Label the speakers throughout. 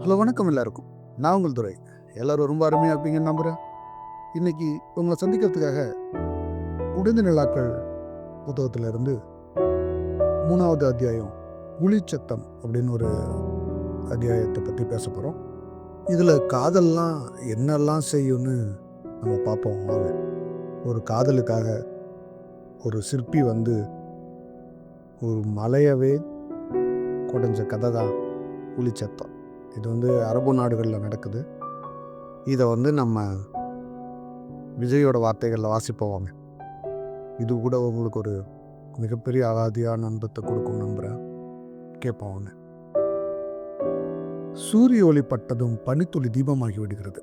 Speaker 1: Hello, வணக்கம் எல்லாருக்கும். நான் உங்கள் துரை. எல்லாரும் ரொம்ப அருமையாக இருப்பீங்கன்னு நம்புகிறேன். இன்னைக்கு உங்களை சந்திக்கிறதுக்காக உடைந்த நிலாக்கள் புத்தகத்திலிருந்து 3வது அத்தியாயம் ஒளிச்சத்தம் அப்படின்னு ஒரு அத்தியாயத்தை பற்றி பேச போகிறோம். இதில் காதல்லாம் என்னெல்லாம் செய்யும்னு நம்ம பார்ப்போம். வாங்க. ஒரு காதலுக்காக ஒரு சிற்பி ஒரு மலையவே குடைஞ்ச கதை தான் ஒளிச்சத்தம். இது அரபு நாடுகளில் நடக்குது. இதை நம்ம விஜயோட வார்த்தைகளில் வாசிப்போவாங்க. இது கூட உங்களுக்கு ஒரு மிகப்பெரிய அகாதியான அன்பத்தை கொடுக்கும் நம்புகிறேன். கேட்போம். சூரிய ஒளிப்பட்டதும் பனித்துளி தீபமாகி விடுகிறது.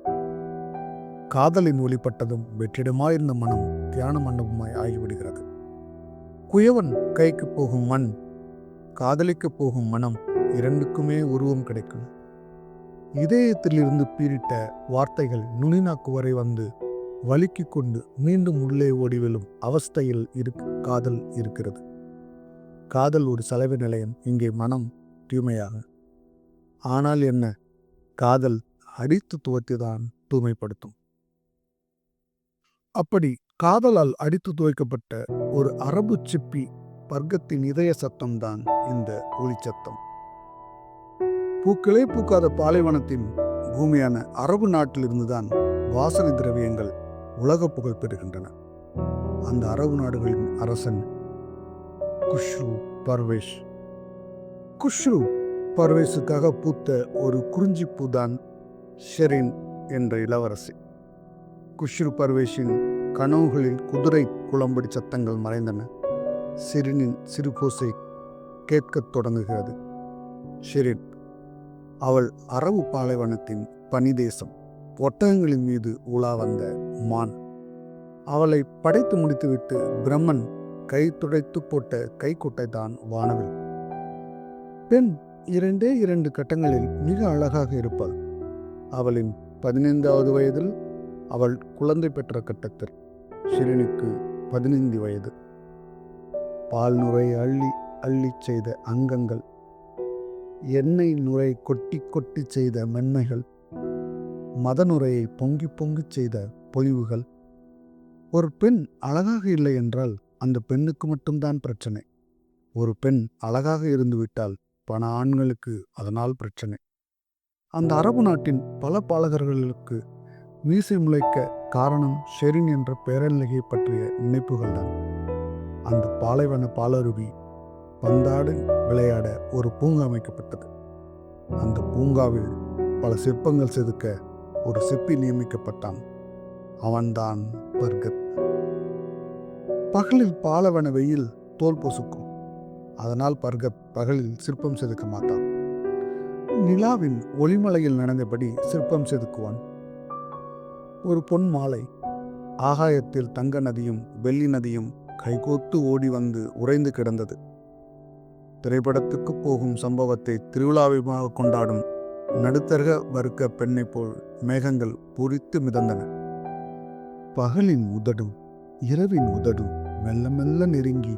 Speaker 1: காதலின் ஒளிப்பட்டதும் வெற்றிடமாயிருந்த மனம் தியான மண்டபமாய் ஆகிவிடுகிறது. குயவன் கைக்கு போகும் மண், காதலிக்கு போகும் மனம், இரண்டுக்குமே உருவம் கிடைக்கும். இதயத்திலிருந்து பீரிட்ட வார்த்தைகள் நுனிநாக்கு வரை வலிக்கு கொண்டு மீண்டும் உள்ளே ஓடிவிழும் அவஸ்தையில் காதல் இருக்கிறது. காதல் ஒரு சலவை நிலையம். இங்கே மனம் தூய்மையாக. ஆனால் என்ன, காதல் அடித்து துவைத்துதான் தூய்மைப்படுத்தும். அப்படி காதலால் அடித்து துவைக்கப்பட்ட ஒரு அரபு சிப்பி பர்கத்தின் இதய சத்தம்தான் இந்த ஒளிச்சத்தம். பூக்களே பூக்காத பாலைவனத்தின் பூமியான அரபு நாட்டிலிருந்துதான் வாசனை திரவியங்கள் உலக புகழ் பெறுகின்றன. அந்த அரபு நாடுகளின் அரசன் குஷ்ரு பர்வேஷ். குஷ்ரு பர்வேஸுக்காக பூத்த ஒரு குறிஞ்சி பூதான் ஷெரின் என்ற இளவரசி. குஷ்ரு பர்வேஷின் கனவுகளில் குதிரை குளம்படி சத்தங்கள் மறைந்தன. ஷெரினின் சிறுகோசை கேட்கத் தொடங்குகிறது. ஷெரின் அவள் அரபு பாலைவனத்தின் பனிதேசம். ஒட்டகங்களின் மீது உலா வந்த மான். அவளை படைத்து முடித்துவிட்டு பிரம்மன் கை துடைத்து போட்ட கைக்குட்டை தான் வானவில். பெண் 2 கட்டங்களில் மிக அழகாக இருப்பாள். அவளின் 15வது வயதில் அவள் குழந்தை பெற்ற கட்டத்தில் ஷெரினுக்கு 15 வயது. பால் நுரை அள்ளி அள்ளி செய்த அங்கங்கள், எண்ணெய் நுரை கொட்டி கொட்டி செய்த மென்மைகள், மதநுரையை பொங்கி பொங்கி செய்த பொலிவுகள். ஒரு பெண் அழகாக இல்லை என்றால் அந்த பெண்ணுக்கு மட்டும்தான் பிரச்சனை. ஒரு பெண் அழகாக இருந்துவிட்டால் பல ஆண்களுக்கு அதனால் பிரச்சனை. அந்த அரபு நாட்டின் பல பாலகர்களுக்கு மீசை முளைக்க காரணம் ஷெரின் என்ற பேரழகியை பற்றிய நினைப்புகள் தான். அந்த பாலைவன பாலருவி பந்தாடு விளையாட ஒரு பூங்கா அமைக்கப்பட்டது. அந்த பூங்காவில் பல சிற்பங்கள் செதுக்க ஒரு சிற்பி நியமிக்கப்பட்டான். அவன்தான் பர்கத். பகலில் பாலைவன வெயில் தோல் பொசுக்கும். அதனால் பர்கத் பகலில் சிற்பம் செதுக்க மாட்டான். நிலாவின் ஒளிமலையில் நடந்தபடி சிற்பம் செதுக்குவான். ஒரு பொன் மாலை. ஆகாயத்தில் தங்க நதியும் வெள்ளி நதியும் கைகோத்து ஓடி உறைந்து கிடந்தது. திரைப்படத்துக்கு போகும் சம்பவத்தை திருவிழாவிமாக கொண்டாடும் நடுத்தர வர்க்க பெண்ணை போல் மேகங்கள் பூரித்து மிதந்தன. பகலின் உதடும் இரவின் உதடும் மெல்ல மெல்ல நெருங்கி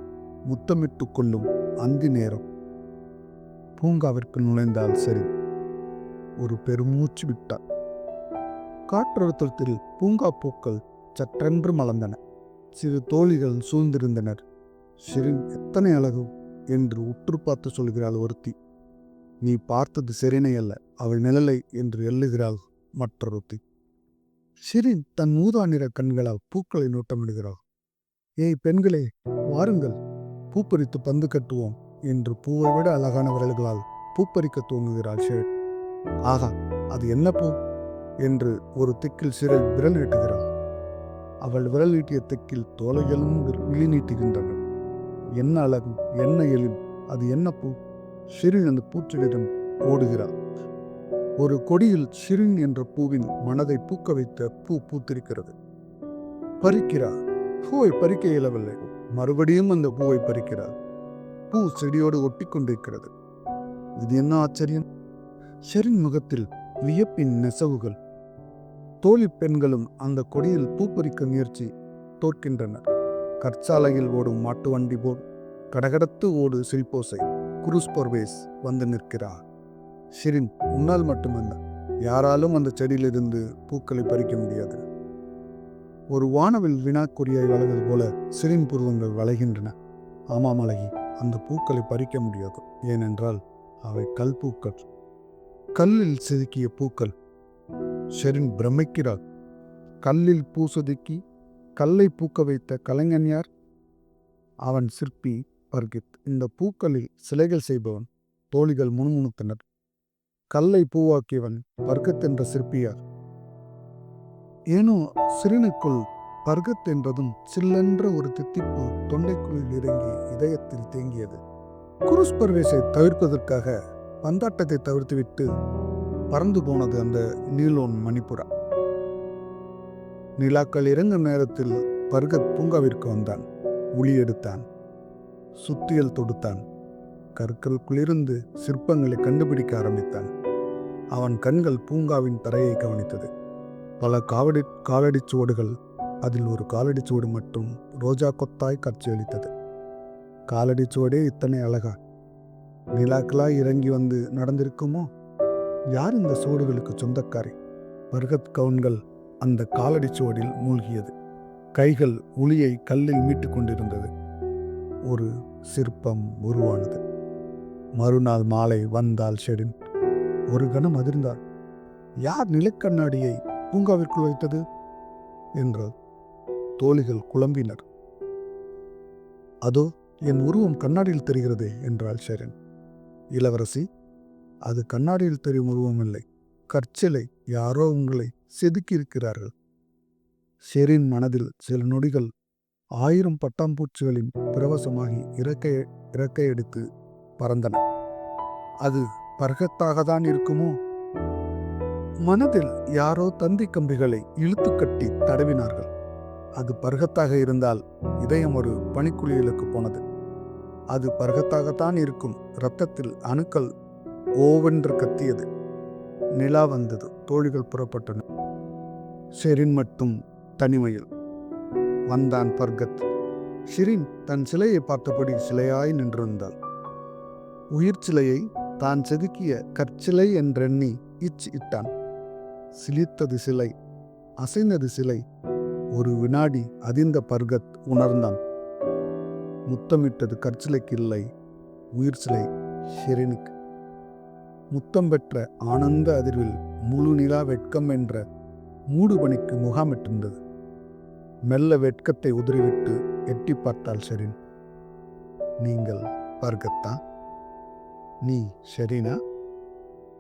Speaker 1: முத்தமிட்டு கொள்ளும் அந்தி நேரம். பூங்காவிற்கு நுழைந்தால் சரி, ஒரு பெருமூச்சு விட்டார். காற்றழுத்தத்தில் பூங்கா பூக்கள் சற்றென்று மலர்ந்தன. சிறு தோழிகள் சூழ்ந்திருந்தனர். ஷெரின் எத்தனை அழகு என்று உற்று பார்த்து சொல்கிறாள் ஒருத்தி. நீ பார்த்தது ஷெரினை அல்ல, அவள் நிழலை என்று எள்ளுகிறாள் மற்றொருத்தி. ஷெரின் தன் ஊதா நிற கண்களால் பூக்களை நோட்டமிடுகிறாள். ஏய் பெண்களே, வாருங்கள், பூப்பறித்து பந்து கட்டுவோம் என்று பூவை விட அழகான விரல்களால் பூப்பறிக்க தூங்குகிறாள் ஷெரின். ஆகா, அது என்ன பூ என்று ஒரு திக்கில் ஷெரின் விரல் நீட்டுகிறாள். அவள் விரல் நீட்டிய திக்கில் தோலைகளும் விழி நீட்டுகின்றன. என்ன அழகு, என்ன எழில், அது என்ன பூ? ஷெரின் அந்த பூச்செடியிடம் ஓடுகிறாள். ஒரு கொடியில் ஷெரின் என்ற பூவின் மனதை பூக்க வைத்த பூ பூத்திருக்கிறது. பறிக்கிறாள். பூவை பறிக்க இயலவில்லை. மறுபடியும் அந்த பூவை பறிக்கிறாள். பூ செடியோடு ஒட்டி கொண்டிருக்கிறது. இது என்ன ஆச்சரியம்! ஷெரின் முகத்தில் வியப்பின் நெசவுகள். தோழி பெண்களும் அந்த கொடியில் பூ பறிக்க முயற்சி தோற்கின்றனர். கற்சாலையில் ஓடும் மாட்டு வண்டி போல் கடகடத்து ஓடு சிரிப்போசை. குருஸ் பர்வேஸ் நிற்கிறார். ஷிரின், உன்னால் மட்டுமல்ல, யாராலும் அந்த செடியிலிருந்து பூக்களை பறிக்க முடியாது. ஒரு வானவில் வினாக்குறியை வளைவது போல ஷிரின் புருவங்கள் வளைகின்றன. ஆமாம் அழகி, அந்த பூக்களை பறிக்க முடியாது. ஏனென்றால் அவை கல் பூக்கள், கல்லில் செதுக்கிய பூக்கள். ஷெரின் பிரமிக்கிறாள். கல்லில் பூ செதுக்கி கல்லை பூக்க வைத்த கலைஞன் யார்? அவன் சிற்பி பர்கித். இந்த பூக்களில் சிலைகள் செய்பவன். தோழிகள் முணுமுணுத்தனர். கல்லை பூவாக்கியவன் பர்கத் என்ற சிற்பியார். ஏனோ சிறுனுக்குள் பர்கத் என்றதும் சில்லென்ற ஒரு தித்திப்பு தொண்டைக்குள்ளில் இறங்கி இதயத்தில் தேங்கியது. குருஸ் பர்வேஸை தவிர்ப்பதற்காக பந்தாட்டத்தை தவிர்த்துவிட்டு பறந்து போனது அந்த நீலோன் மணிப்புறா. நிலாக்கள் இறங்கும் நேரத்தில் பர்கத் பூங்காவிற்கு வந்தான். உளி எடுத்தான், சுத்தியல் தொடுத்தான், கற்களுக்குள்ளிருந்து சிற்பங்களை கண்டுபிடிக்க ஆரம்பித்தான். அவன் கண்கள் பூங்காவின் தரையை கவனித்தது. பல காலடிச் சுவடுகள். அதில் ஒரு காலடிச் சுவடு மட்டும் ரோஜா கொத்தாய் காட்சியளித்தது. காலடிச் சுவடே இத்தனை அழகா? நிலாக்களாய் இறங்கி வந்து நடந்திருக்குமோ? யார் இந்த சுவடுகளுக்கு சொந்தக்காரி? பர்கத் கவுன்கள் அந்த காலடிச் சுவடில் மூழ்கியது. கைகள் உளியை கல்லில் மீட்டு கொண்டிருந்தது. ஒரு சிற்பம் உருவானது. மறுநாள் மாலை வந்தாள் ஷெரின். ஒரு கணம் அதிர்ந்தாள். யார் நிலக்கண்ணாடியை பூங்காவிற்குள் வைத்தது என்றாள். தோழிகள் குழம்பினர். அதோ என் உருவம் கண்ணாடியில் தெரிகிறதே என்றாள் ஷெரின். இளவரசி, அது கண்ணாடியில் தெரியும் உருவம் இல்லை, கற்சிலை. யாரோ உங்களை செதுக்கியிருக்கிறார்கள். ஷெரின் மனதில் சில நொடிகள் 1000 பட்டாம்பூச்சிகளின் பிரவசமாகி இறக்கையடித்து பறந்தன. அது பர்கத்தாகத்தான் இருக்குமோ? மனதில் யாரோ தந்தி கம்பிகளை இழுத்து கட்டி தடவினார்கள். அது பர்கத்தாக இருந்தால் இதயம் ஒரு பனிக்குளியலுக்கு போனது. அது பர்கத்தாகத்தான் இருக்கும். இரத்தத்தில் அணுக்கள் ஓவென்று கத்தியது. நிலா வந்தது. தோழிகள் புறப்பட்டன. ஷெரின் மட்டும் தனிமையில். வந்தான் பர்கத். ஷிரின் தன் சிலையை பார்த்தபடி சிலையாய் நின்றிருந்தாள். உயிர் சிலையை தான் செதுக்கிய கற்சிலை என்றெண்ணி இட்டான். சிலித்தது சிலை, அசைந்தது சிலை. ஒரு வினாடி அதிர்ந்த பர்கத் உணர்ந்தான். முத்தமிட்டது கற்சிலைக்கு இல்லை, உயிர் சிலை ஷெரினுக்கு. முத்தம் பெற்ற ஆனந்த அதிர்வில் முழு நிலா வெட்கம் என்ற மூடுபனிக்கு முகாமிட்டிருந்தது. மெல்ல வெட்கத்தை உதறிவிட்டு எட்டி பார்த்தாள் ஷெரின். நீங்கள் பர்கத்தா? நீ ஷெரினா?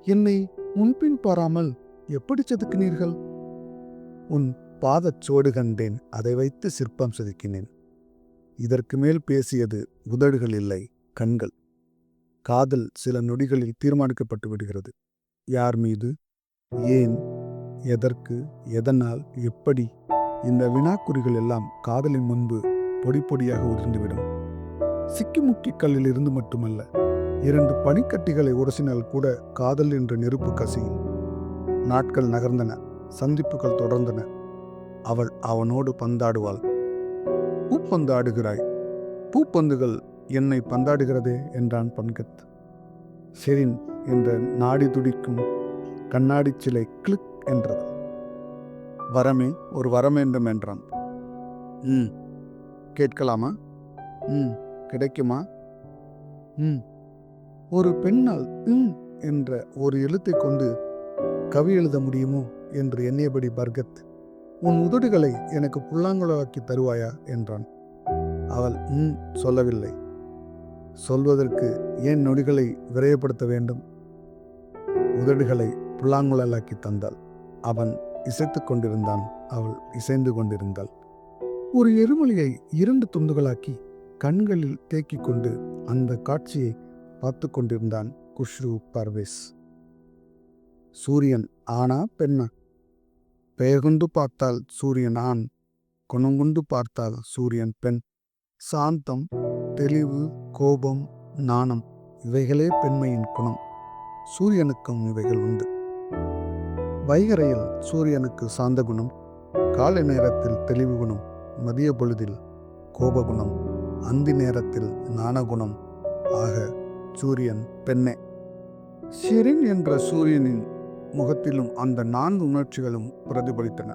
Speaker 1: என்னை முன்பின் பாராமல் எப்படி செதுக்கினீர்கள்? உன் பாதச்சோடு கண்டேன், அதை வைத்து சிற்பம் செதுக்கினேன். இதற்கு மேல் பேசியது உதடுகள் இல்லை, கண்கள். காதல் சில நொடிகளில் தீர்மானிக்கப்பட்டு விடுகிறது. யார் மீது, ஏன், எதற்கு, எதனால், எப்படி? இந்த வினாக்குறிகள் எல்லாம் காதலின் முன்பு பொடி பொடியாக உதிர்ந்துவிடும். சிக்கிமுக்கி கல்லில் இருந்து மட்டுமல்ல, 2 பனிக்கட்டிகளை உரசினால் கூட காதல் என்ற நெருப்பு கசியும். நாட்கள் நகர்ந்தன. சந்திப்புகள் தொடர்ந்தன. அவள் அவனோடு பந்தாடுவாள். பூப்பந்தாடுகிறாய், பூப்பந்துகள் என்னை பந்தாடுகிறதே என்றான் பன்கத். ஷெரின் என்ற நாடி துடிக்கும் கண்ணாடி சிலை கிளிக் என்றது. வரமே, ஒரு வரம் வேண்டும் என்றான். கேட்கலாமா? கிடைக்குமா? ஒரு பெண்ணால் என்ற ஒரு எழுத்தை கொண்டு கவி எழுத முடியுமோ என்று எண்ணியபடி பர்கத், உன் உதடுகளை எனக்கு புல்லாங்குழலாக்கி தருவாயா என்றான். அவள் சொல்லவில்லை. சொல்வதற்கு ஏன் நொடிகளை விரைவுபடுத்த வேண்டும்? உதடுகளை புல்லாங்குழலாக்கி தந்தாள். அவன் இசைத்து கொண்டிருந்தான். அவள் இசைந்து கொண்டிருந்தாள். ஒரு எருமலையை 2 துண்டுகளாக்கி கண்களில் தேக்கிக் கொண்டு அந்த காட்சியை பார்த்து கொண்டிருந்தான் குஷ்ரு பர்வேஸ். சூரியன் ஆனா பெண்ணா? பெயர் கொண்டு பார்த்தால் சூரியன் ஆண், குணம் கொண்டு பார்த்தால் சூரியன் பெண். சாந்தம், தெளிவு, கோபம், நாணம், இவைகளே பெண்மையின் குணம். சூரியனுக்கும் இவைகள் உண்டு. வைகரையில் சூரியனுக்கு சாந்த குணம், காலை நேரத்தில் தெளிவு குணம், மதிய பொழுதில் கோபகுணம், அந்தி நேரத்தில் நாணகுணம். ஆக சூரியன் பெண்ணே. ஷிரின் என்ற சூரியனின் முகத்திலும் அந்த 4 உணர்ச்சிகளும் பிரதிபலித்தன.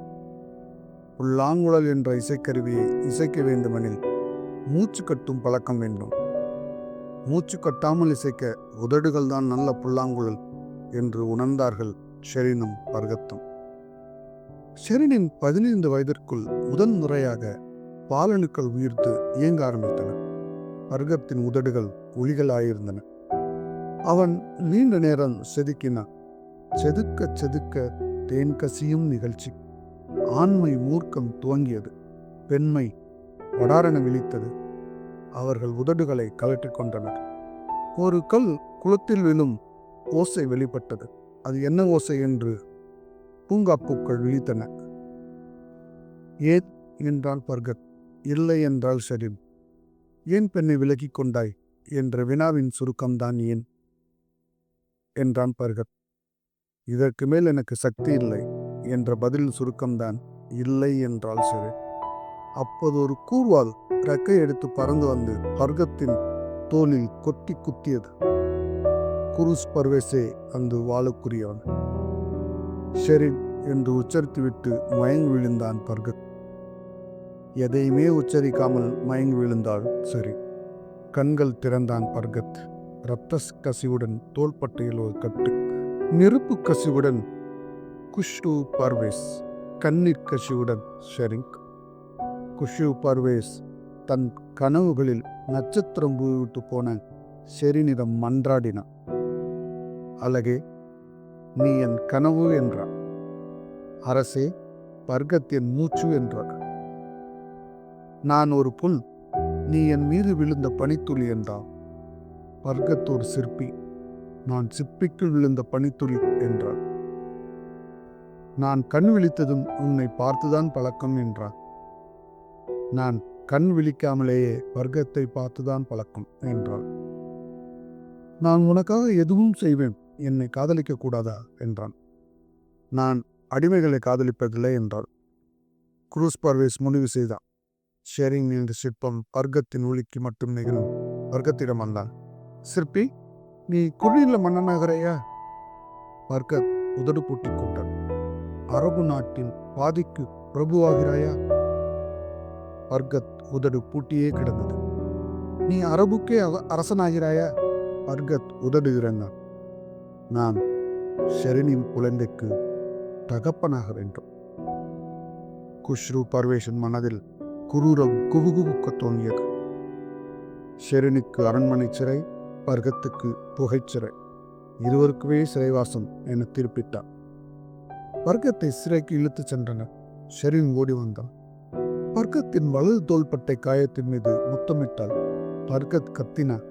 Speaker 1: புல்லாங்குழல் என்ற இசைக்கருவியை இசைக்க வேண்டுமெனில் மூச்சு கட்டும் பழக்கம் வேண்டும். மூச்சு கட்டாமல் இசைக்க உதடுகள் தான் நல்ல புல்லாங்குழல் என்று உணர்ந்தார்கள் ஷெரினும் பர்கத்தும். ஷெரினின் 15 வயதிற்குள் முதன் முறையாக பாலணுக்கள் உயிர்த்து இயங்க ஆரம்பித்தன. பர்கத்தின் உதடுகள் ஒளிகளாயிருந்தன. அவன் நீண்ட நேரம் செதுக்கினான். செதுக்க செதுக்க தேன் கசியும் நிகழ்ச்சி. ஆண்மை மூர்க்கம் துவங்கியது. பெண்மை வடாரென விழித்தது. அவர்கள் உதடுகளை கழற்றிக் கொண்டனர். ஒரு கல் குளத்தில் விழும் ஓசை வெளிப்பட்டது. அது என்ன ஓசை என்று பூங்காப்பூக்கள் விழித்தன. ஏன் என்றான் பர்கத். இல்லை என்றால் ஷெரின். ஏன் பெண்ணை விலகிக் கொண்டாய் என்ற வினாவின் சுருக்கம்தான் ஏன் என்றான் பர்கத். இதற்கு மேல் எனக்கு சக்தி இல்லை என்ற பதில் சுருக்கம்தான் இல்லை என்றால் ஷெரின். அப்போது ஒரு கூர்வால் ரெக்கை எடுத்து பறந்து வந்து பர்கத்தின் தோளில் கொட்டி குத்தியது. குருஸ் பர்வேஸே அந்த வாளுக்குரியவன். ஷெரின் என்று உச்சரித்துவிட்டு மயங்கி விழுந்தான் பர்கத். எதையுமே உச்சரிக்காமல் மயங்கி விழுந்தாள் சரி. கண்கள் திறந்தான் பர்கத். இரத்த கசிவுடன் தோள்பட்டையில் ஒரு கட்டு. நெருப்பு கசிவுடன் குஷ்ரு பர்வேஸ். கண்ணீர் கசிவுடன் ஷெரிங். குஷ்ரு பர்வேஸ் தன் கனவுகளில் நட்சத்திரம் பூவிட்டு போன ஷெரினிடம் மன்றாடினான். அழகே, நீ என் கனவு என்றார். அரசே, பர்கத் என் மூச்சு என்றார். நான் ஒரு புல், நீ என் மீது விழுந்த பனித்துளி என்றான். பர்கத் ஒரு சிற்பி, நான் சிற்பிக்குள் விழுந்த பனித்துளி என்றார். நான் கண் விழித்ததும் உன்னை பார்த்துதான் பழக்கம் என்றார். நான் கண் விழிக்காமலேயே வர்க்கத்தை பார்த்துதான் பழக்கம் என்றாள். நான் உனக்காக எதுவும் செய்வேன், என்னை காதலிக்க கூடாதா என்றான். நான் அடிமைகளை காதலிப்பதில்லை என்றாள். குரூஸ் பர்வேஸ் முடிவு செய்தான். ஷெரிங் என்ற சிற்பம் வர்க்கத்தின் ஒளிக்கு மட்டும் நிகழும். வர்க்கத்திடம் வந்தான். சிற்பி, நீ குடியில மன்னனாகிறையா? வர்க்கத் உதடு பூட்டி கொண்டான். அரபு நாட்டின் பாதிக்கு பிரபுவாகிறாயா? வர்க்கத் உதடு பூட்டியே கிடந்தது. நீ அரபுக்கே அரசனாகிறாயா? வர்க்கத் உதடு இறந்தான். நான் ஷெரினின் குழந்தைக்கு தகப்பனாக வேண்டும். குஷ்ரு பர்வேஷின் மனதில் குரூரம் குபுகுபுக்க தோன்றியது. ஷெரினுக்கு அரண்மனை சிறை, வர்க்கத்துக்கு புகைச்சிறை. இருவருக்குமே சிறைவாசம் என தீர்ப்பிட்டான். வர்க்கத்தை சிறைக்கு இழுத்துச் சென்றனர். ஷெரின் ஓடி வந்தான். பர்கத்தின் வலது தோள்பட்டை காயத்தின் மீது முத்தமிட்டாள். பர்கத் கத்தினான்.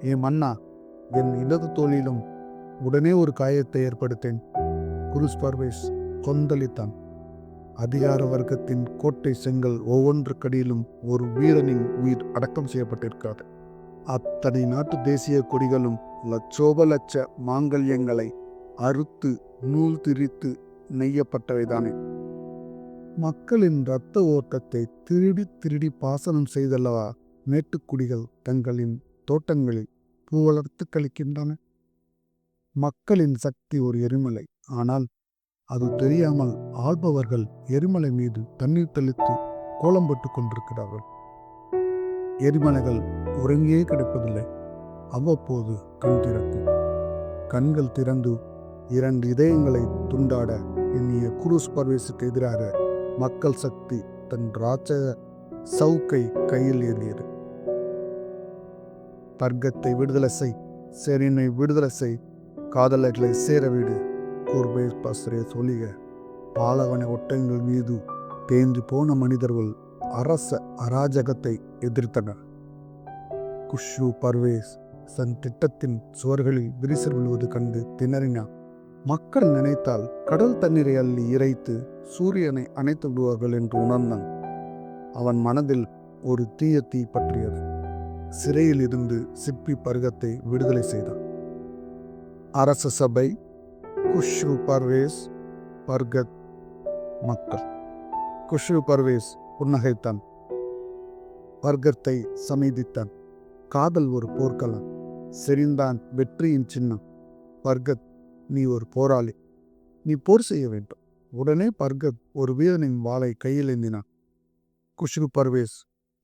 Speaker 1: ஏ மன்னா, என் இடது தோளிலும் உடனே ஒரு காயத்தை ஏற்படுத்தேன். குருஸ் பர்வேஸ் கொந்தளித்தான். அதிகார வர்க்கத்தின் கோட்டை செங்கல் ஒவ்வொன்றுக்கடியிலும் ஒரு வீரனின் உயிர் அடக்கம் செய்யப்பட்டிருக்காது. அத்தனை நாட்டு தேசிய கொடிகளும் லட்சோப லட்ச மாங்கல்யங்களை அறுத்து நூல் திரித்து நெய்யப்பட்டவைதானே. மக்களின் இரத்த ஓட்டத்தை திருடி திருடி பாசனம் செய்தல்லவா மேட்டுக்குடிகள் தங்களின் தோட்டங்களில் பூ வளர்த்து கழிக்கின்றன. மக்களின் சக்தி ஒரு எரிமலை. ஆனால் அது தெரியாமல் ஆள்பவர்கள் எரிமலை மீது தண்ணீர் தெளித்து கோலம் போட்டு கொண்டிருக்கிறார்கள். எரிமலைகள் உறங்கியே கிடப்பதில்லை. அவ்வப்போது கண் திறக்கும். கண்கள் திறந்து 2 இதயங்களை துண்டாட எண்ணிய குரூஸ் பர்வேஸுக்கு எதிராக மக்கள் சக்தி தன் ராட்சத சவுக்கை கையில் ஏறியது. பர்கத்தை விடுதலை செய், ஷெரினை விடுதலை செய், காதலர்களை சேரவிடு. கூர்பே பஸ்ரே சொல்லிக. பாலவன ஒட்டங்கள் மீது தேர்ந்து போன மனிதர்கள் அரச அராஜகத்தை எதிர்த்தனர். குஷ்ரு பர்வேஸ் தன் திட்டத்தின் சுவர்களில் விரிசல் விழுவது கண்டு திணறினான். மக்கள் நினைத்தால் கடல் தண்ணீரை அள்ளி இறைத்து சூரியனை அணைத்து விடுவார்கள் என்று உணர்ந்தான். அவன் மனதில் ஒரு தீய தீ பற்றியது. சிறையில் இருந்து சிப்பி பர்கத்தை விடுதலை செய்தான். அரச சபை, குஷ்ரு பர்வேஸ், பர்கத், மக்கள். குஷ்ரு பர்வேஸ் புன்னகைத்தான். பர்கத்தை சமீதித்தான். காதல் ஒரு போர்க்களம். செறிந்தான் வெற்றியின் சின்னம். பர்கத், நீ ஒரு போராளி, நீ போர் செய்ய வேண்டும். உடனே பர்கத் ஒரு வீரனின் வாளை கையில் ஏந்தினான். குஷ்ரு பர்வேஸ்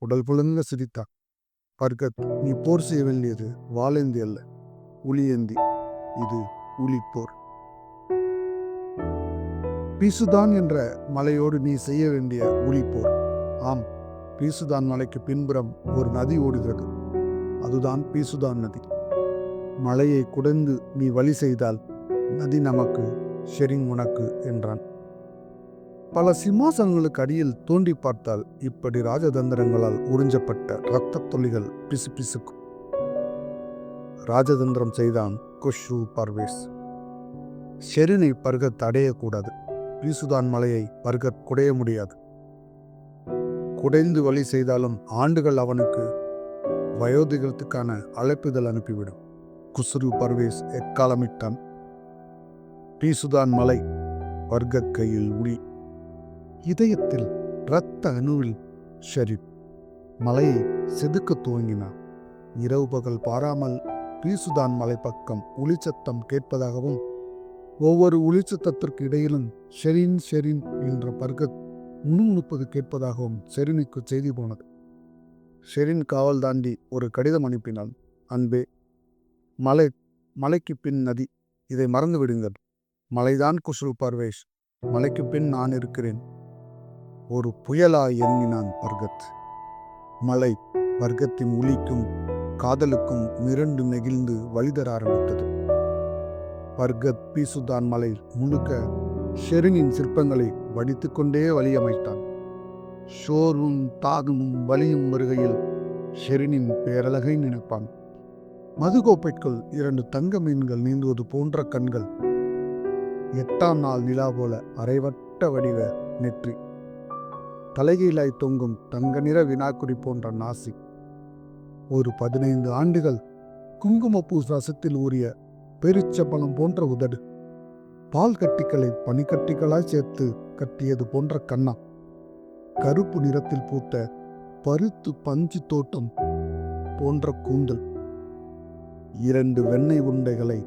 Speaker 1: உடல் புலங்க சிரித்தான். பர்கத், நீ போர் செய்ய வேண்டியது வாளேந்தி அல்ல, உளியேந்தி. இது உளிப்போர். பீசுதான் என்ற மலையோடு நீ செய்ய வேண்டிய உளிப்போர். ஆம், பீசுதான் மலைக்கு பின்புறம் ஒரு நதி ஓடுகிறது. அதுதான் பீசுதான் நதி. மலையை குடைந்து நீ வழி செய்தால் நதி நமக்கு, ஷெரிங் உனக்கு என்றான். பல சிம்மாசனங்களுக்கு அடியில் தோண்டி பார்த்தால் இப்படி ராஜதந்திரங்களால் உறிஞ்சப்பட்ட இரத்த துளிகள் பிசுபிசுக்கும். ராஜதந்திரம் செய்தான் குஷ்ரு பர்வேஸ். ஷெரினை பர்கத் அடையக்கூடாது. பீசுதான் மலையை பர்கத் குடைய முடியாது. குடைந்து வழி செய்தாலும் ஆண்டுகள் அவனுக்கு வயோதிகத்துக்கான அழைப்புதல் அனுப்பிவிடும். குஷ்ரு பர்வேஸ் எக்காலமிட்டான். பீசுதான் மலை, பர்கத் கையில் உளி, இதயத்தில் இரத்த அணுவில் ஷெரீப். மலையை செதுக்க துவங்கினான். இரவு பகல் பாராமல் பீசுதான் மலை பக்கம் ஒளிச்சத்தம் கேட்பதாகவும், ஒவ்வொரு ஒளிச்சத்தத்திற்கு இடையிலும் ஷெரின் ஷெரின் என்ற பர்கத் முணுமுணுப்பது கேட்பதாகவும் ஷெரினுக்கு செய்தி போனது. ஷெரின் காவல் தாண்டி ஒரு கடிதம் அனுப்பினான். அன்பே, மலைக்கு பின் நதி, இதை மறந்து விடுங்கள். மலைதான் குஷ்ரு பர்வேஸ், மலைக்கு பின் நான் இருக்கிறேன். ஒரு புயலாய் எண்ணினான் பர்கத். மலை பர்கத்தின் ஒளிக்கும் காதலுக்கும் மிரண்டு நெகிழ்ந்து வழிதர ஆரம்பித்தது. பர்கத் பீசுதான் மலை முழுக்க ஷெரினின் சிற்பங்களை வடித்துக்கொண்டே வழியமைத்தான். ஷோர்வும் தாகமும் வலியும் வருகையில் ஷெரினின் பேரழகை நினைப்பான். மதுகோப்பைக்குள் 2 தங்க மீன்கள் நீந்துவது போன்ற கண்கள், 8ஆம் நாள் நிலா போல அரைவட்ட வடிவ நெற்றி, தலைகீழாய் தொங்கும் தங்க நிற வினாக்குடி போன்ற நாசி, ஒரு 15 ஆண்டுகள் குங்குமப்பூ ரசத்தில் ஊறிய பெருச்சப்பழம் போன்ற உதடு, பால் கட்டிகளை பனிக்கட்டிகளாய் சேர்த்து கட்டியது போன்ற கண்ணா, கருப்பு நிறத்தில் பூத்த பருத்து பஞ்சு தோட்டம் போன்ற கூந்தல், 2 வெண்ணெய் உருண்டைகளை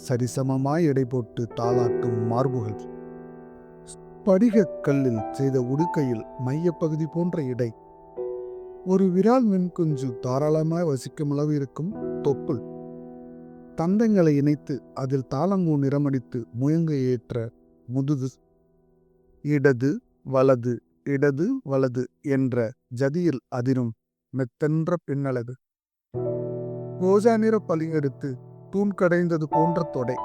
Speaker 1: சரிசமமாய் எடை போட்டு தாளாட்டும் மார்புகள், படிகக் கல்லில் செய்த உடுக்கையில் மையப்பகுதி போன்ற இடை, ஒரு விரால் மென்குஞ்சு தாராளமாய் வசிக்கும் அளவு இருக்கும் தொப்புள், தந்தங்களை இணைத்து அதில் தாளங்கூ நிறமடித்து முயங்கை ஏற்ற முதுகு, இடது வலது இடது வலது என்ற ஜதியில் அதிரும் மெத்தென்ற பின்னழகு, ரோஜா நிற பளிங்கெடுத்து தூண் கடைந்தது போன்ற தொடை,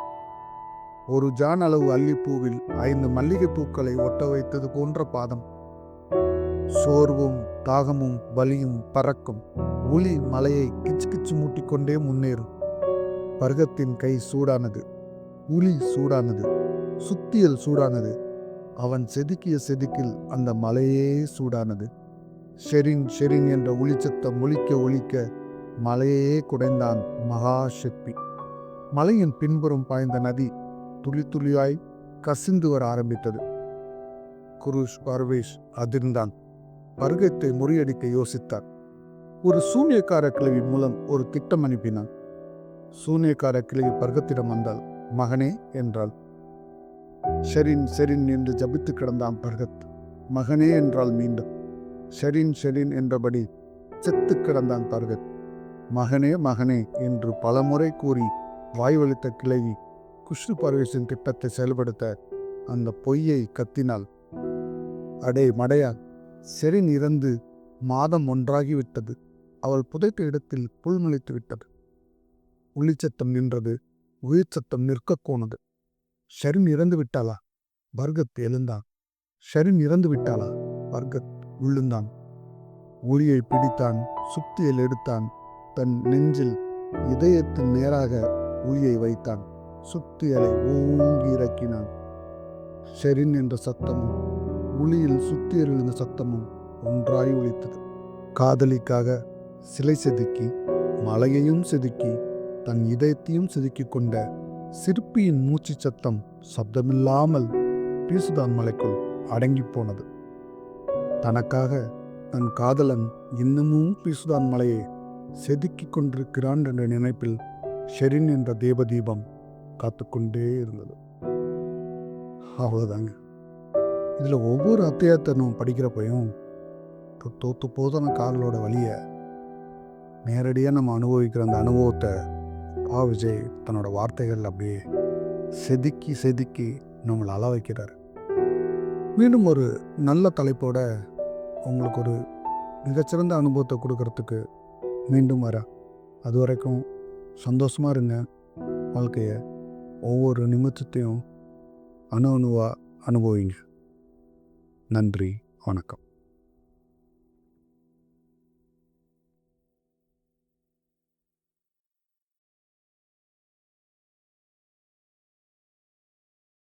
Speaker 1: ஒரு ஜான் அளவு அல்லிப்பூவில் 5 மல்லிகை பூக்களை ஒட்ட வைத்தது போன்ற பாதம், சோர்வும் தாகமும் வலியும் பறக்கும். ஒளி மலையை கிச்சு கிச்சு மூட்டிக்கொண்டே முன்னேறும். பர்கத்தின் கை சூடானது, உளி சூடானது, சுத்தியல் சூடானது. அவன் செதுக்கிய செதுக்கில் அந்த மலையே சூடானது. ஷெரின் ஷெரின் என்ற ஒளிச்சத்தம் ஒலிக்க ஒலிக்க மலையே குடைந்தான் மகா ஷெப்பி. மலையின் பின்புறம் பாய்ந்த நதி துளி துளியாய் கசிந்து வர ஆரம்பித்தது. குருஷ் பர்வேஸ் அதிர்ந்தான். பர்கத்தை முறியடிக்க யோசித்தார். ஒரு சூனியக்கார கிழவி மூலம் ஒரு திட்டம் அனுப்பினான். சூனியக்கார கிழவி பர்கத்திடம் வந்தாள். மகனே என்றாள். ஷெரின் ஷெரின் என்று ஜபித்து கிடந்தான் பர்கத். மகனே என்றால் மீண்டும். ஷெரின் ஷெரின் என்றபடி செத்து கிடந்தான் பர்கத். மகனே மகனே என்று பலமுறை கூறி வாய்வளித்த கிழவி குஷ்ரு பர்வேஸின் திட்டத்தை செயல்படுத்த அந்த பொய்யை கத்தினாள். அடே மடையா, ஷெரின் இறந்து மாதம் 1ஆகிவிட்டது. அவள் புதைத்த இடத்தில் புல் முளைத்து விட்டது. உள்ளிச்சத்தம் நின்றது. உயிர் சத்தம் நிற்கக் கோணது. ஷெரின் இறந்து விட்டாளா? பர்கத் எழுந்தான். ஷெரின் இறந்து விட்டாளா? பர்கத் விழுந்தான். உளியை பிடித்தான். சுத்தியல் எடுத்தான். தன் நெஞ்சில் இதயத்தின் நேராக உளியை வைத்தான். சுத்தியலை ஓங்கி இறக்கினான். ஷெரின் என்ற சத்தமும் உளியில் சுத்தியல் இருந்த சத்தமும் ஒன்றாய் ஒலித்தது. காதலிக்காக சிலை செதுக்கி மலையையும் செதுக்கி தன் இதயத்தையும் செதுக்கிக் கொண்ட சிற்பியின் மூச்சு சத்தம் சப்தமில்லாமல் பீசுதான் மலைக்குள் அடங்கி போனது. தனக்காக தன் காதலன் இன்னமும் பீசுதான் மலையை செதுக்கிக் கொண்டிருக்கிறான் என்ற நினைப்பில் ஷெரின் என்ற தேவதீபம் காத்துக்கொண்டே இருந்தது. அவ்வளோதாங்க. இதில் ஒவ்வொரு அத்தியாயத்தை நம்ம படிக்கிறப்பையும் தோத்து போதன காலோட வழியை நேரடியாக நம்ம அனுபவிக்கிற அந்த அனுபவத்தை விஜய் தன்னோட வார்த்தைகள் அப்படியே செதுக்கி செதுக்கி நம்மளை அள வைக்கிறார். மீண்டும் ஒரு நல்ல தலைப்போட உங்களுக்கு ஒரு மிகச்சிறந்த அனுபவத்தை கொடுக்கறதுக்கு மீண்டும் வரேன். அது வரைக்கும் சந்தோஷமாக இருங்க. வாழ்க்கையை ஒவ்வொரு நிமிஷத்தையும் அணு அணுவாக அனுபவிங்க. நன்றி, வணக்கம்.